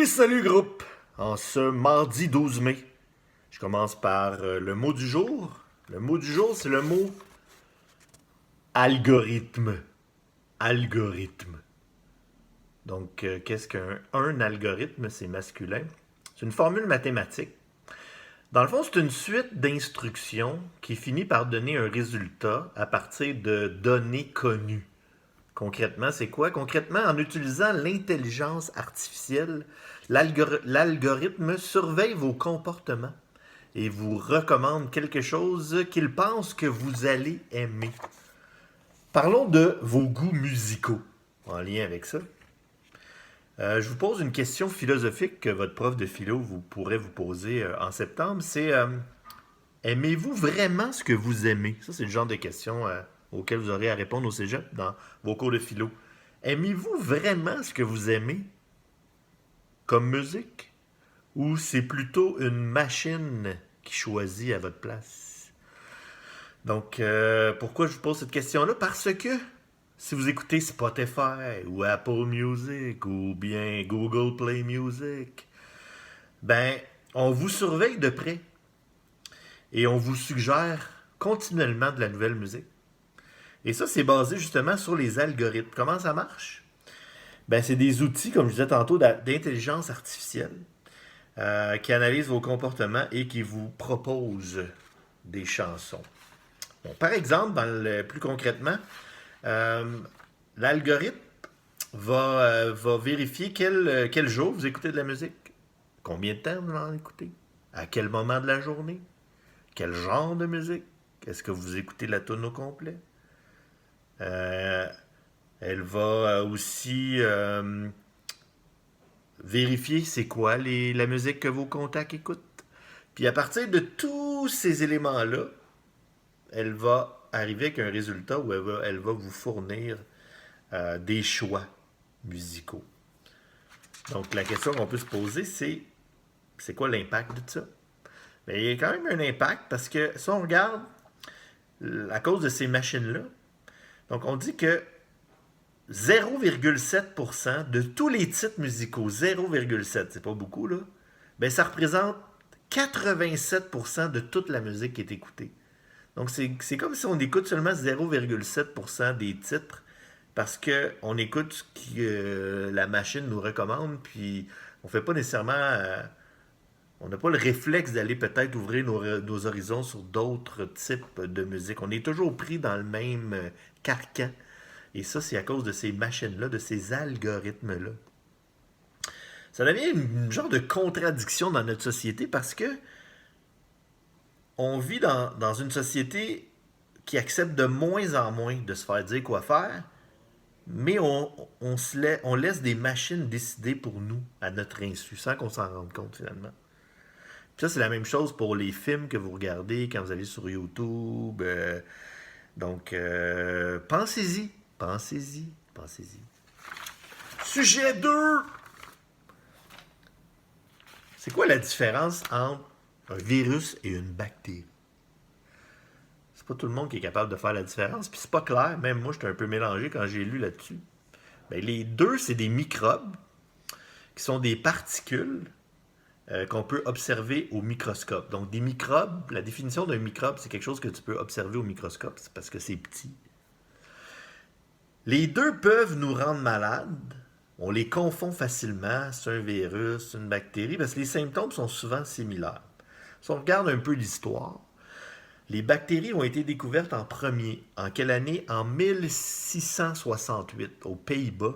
Salut groupe! En ce mardi 12 mai, je commence par le mot du jour. Le mot du jour, c'est le mot algorithme. Algorithme. Donc, qu'est-ce qu'un algorithme? C'est masculin. C'est une formule mathématique. Dans le fond, c'est une suite d'instructions qui finit par donner un résultat à partir de données connues. Concrètement, c'est quoi? Concrètement, en utilisant l'intelligence artificielle, l'algorithme surveille vos comportements et vous recommande quelque chose qu'il pense que vous allez aimer. Parlons de vos goûts musicaux en lien avec ça. Je vous pose une question philosophique que votre prof de philo pourrait vous poser en septembre. C'est aimez-vous vraiment ce que vous aimez? Ça, c'est le genre de question auquel vous aurez à répondre au cégep dans vos cours de philo. Aimez-vous vraiment ce que vous aimez comme musique? Ou c'est plutôt une machine qui choisit à votre place? Donc, pourquoi je vous pose cette question-là? Parce que si vous écoutez Spotify ou Apple Music ou bien Google Play Music, ben, on vous surveille de près et on vous suggère continuellement de la nouvelle musique. Et ça, c'est basé justement sur les algorithmes. Comment ça marche? Ben, c'est des outils, comme je disais tantôt, d'intelligence artificielle qui analysent vos comportements et qui vous proposent des chansons. Bon, par exemple, plus concrètement, l'algorithme va vérifier quel jour vous écoutez de la musique, combien de temps vous en écoutez, à quel moment de la journée, quel genre de musique, est-ce que vous écoutez la tune au complet. Elle va aussi vérifier c'est quoi la musique que vos contacts écoutent. Puis à partir de tous ces éléments-là, elle va arriver avec un résultat où elle va vous fournir des choix musicaux. Donc la question qu'on peut se poser, c'est quoi l'impact de ça? Mais il y a quand même un impact parce que si on regarde à cause de ces machines-là, donc on dit que 0,7% de tous les titres musicaux, 0,7, c'est pas beaucoup là, ben ça représente 87% de toute la musique qui est écoutée. Donc c'est comme si on écoute seulement 0,7% des titres parce qu'on écoute ce que la machine nous recommande, puis on fait pas nécessairement... on n'a pas le réflexe d'aller peut-être ouvrir nos horizons sur d'autres types de musique. On est toujours pris dans le même carcan. Et ça, c'est à cause de ces machines-là, de ces algorithmes-là. Ça devient une genre de contradiction dans notre société parce que on vit dans une société qui accepte de moins en moins de se faire dire quoi faire, mais on laisse des machines décider pour nous, à notre insu, sans qu'on s'en rende compte finalement. Puis ça, c'est la même chose pour les films que vous regardez quand vous allez sur YouTube. Donc, pensez-y. Pensez-y. Pensez-y. Sujet 2. C'est quoi la différence entre un virus et une bactérie? C'est pas tout le monde qui est capable de faire la différence, puis c'est pas clair. Même moi, j'étais un peu mélangé quand j'ai lu là-dessus. Ben, les deux, c'est des microbes qui sont des particules qu'on peut observer au microscope. Donc, des microbes, la définition d'un microbe, c'est quelque chose que tu peux observer au microscope, c'est parce que c'est petit. Les deux peuvent nous rendre malades. On les confond facilement, c'est un virus, c'est une bactérie, parce que les symptômes sont souvent similaires. Si on regarde un peu l'histoire, les bactéries ont été découvertes en premier. En quelle année? En 1668, aux Pays-Bas.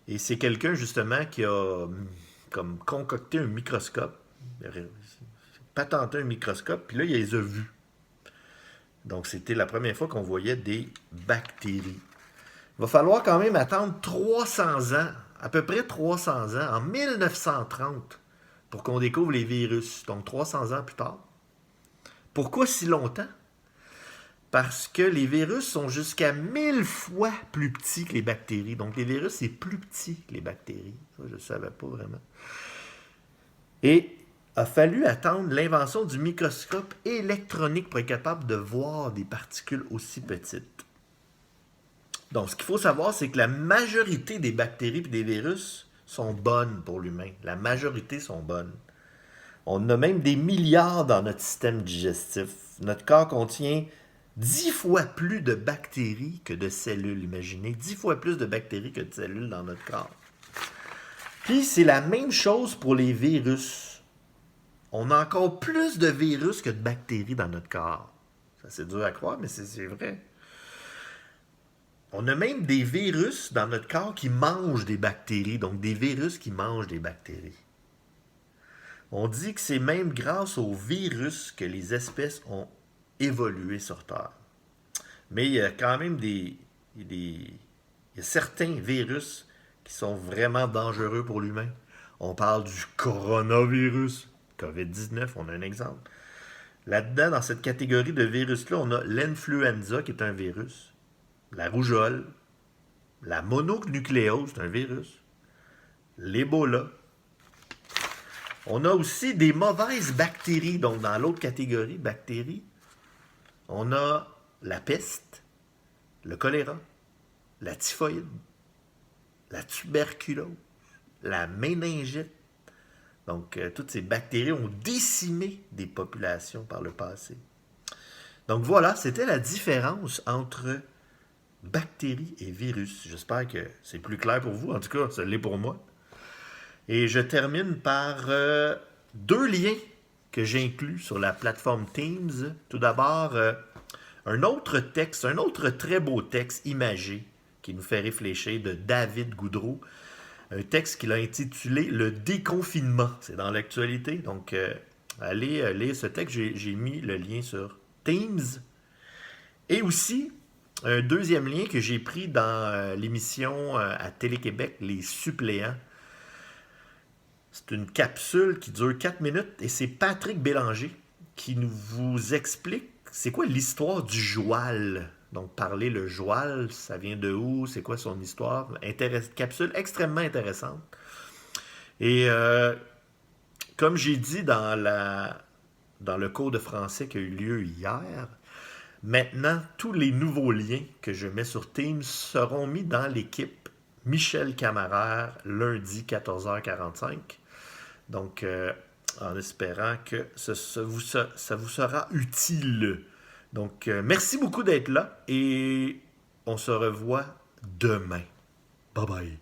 Et c'est quelqu'un, justement, qui a comme concocté un microscope, patenté un microscope, puis là, il les a vus. Donc, c'était la première fois qu'on voyait des bactéries. Il va falloir quand même attendre 300 ans, à peu près 300 ans, en 1930, pour qu'on découvre les virus. Donc, 300 ans plus tard. Pourquoi si longtemps? Parce que les virus sont jusqu'à 1000 fois plus petits que les bactéries. Donc, les virus, c'est plus petit que les bactéries. Ça, je ne savais pas vraiment. Et il a fallu attendre l'invention du microscope électronique pour être capable de voir des particules aussi petites. Donc, ce qu'il faut savoir, c'est que la majorité des bactéries et des virus sont bonnes pour l'humain. La majorité sont bonnes. On a même des milliards dans notre système digestif. Notre corps contient 10 fois plus de bactéries que de cellules. Imaginez, 10 fois plus de bactéries que de cellules dans notre corps. Puis c'est la même chose pour les virus. On a encore plus de virus que de bactéries dans notre corps. Ça, c'est dur à croire, mais c'est vrai. On a même des virus dans notre corps qui mangent des bactéries, donc des virus qui mangent des bactéries. On dit que c'est même grâce aux virus que les espèces ont évolué sur Terre. Mais il y a quand même il y a certains virus qui sont vraiment dangereux pour l'humain. On parle du coronavirus, COVID-19, on a un exemple. Là-dedans, dans cette catégorie de virus-là, on a l'influenza, qui est un virus, la rougeole, la mononucléose, c'est un virus, l'Ebola. On a aussi des mauvaises bactéries, donc dans l'autre catégorie, bactéries, on a la peste, le choléra, la typhoïde, la tuberculose, la méningite. Donc, toutes ces bactéries ont décimé des populations par le passé. Donc voilà, c'était la différence entre bactéries et virus. J'espère que c'est plus clair pour vous. En tout cas, ça l'est pour moi. Et je termine par deux liens que j'inclus sur la plateforme Teams. Tout d'abord, un autre texte, un autre très beau texte imagé qui nous fait réfléchir de David Goudreau. Un texte qu'il a intitulé Le déconfinement. C'est dans l'actualité. Donc, allez lire ce texte. J'ai mis le lien sur Teams. Et aussi, un deuxième lien que j'ai pris dans l'émission à Télé-Québec, Les suppléants. C'est une capsule qui dure 4 minutes et c'est Patrick Bélanger qui nous vous explique c'est quoi l'histoire du joual. Donc, parler le joual, ça vient de où, c'est quoi son histoire. Capsule extrêmement intéressante. Et comme j'ai dit dans le cours de français qui a eu lieu hier, maintenant, tous les nouveaux liens que je mets sur Teams seront mis dans l'équipe Michel Camaraire, lundi 14h45. Donc, en espérant que ça vous sera utile. Donc, merci beaucoup d'être là et on se revoit demain. Bye bye.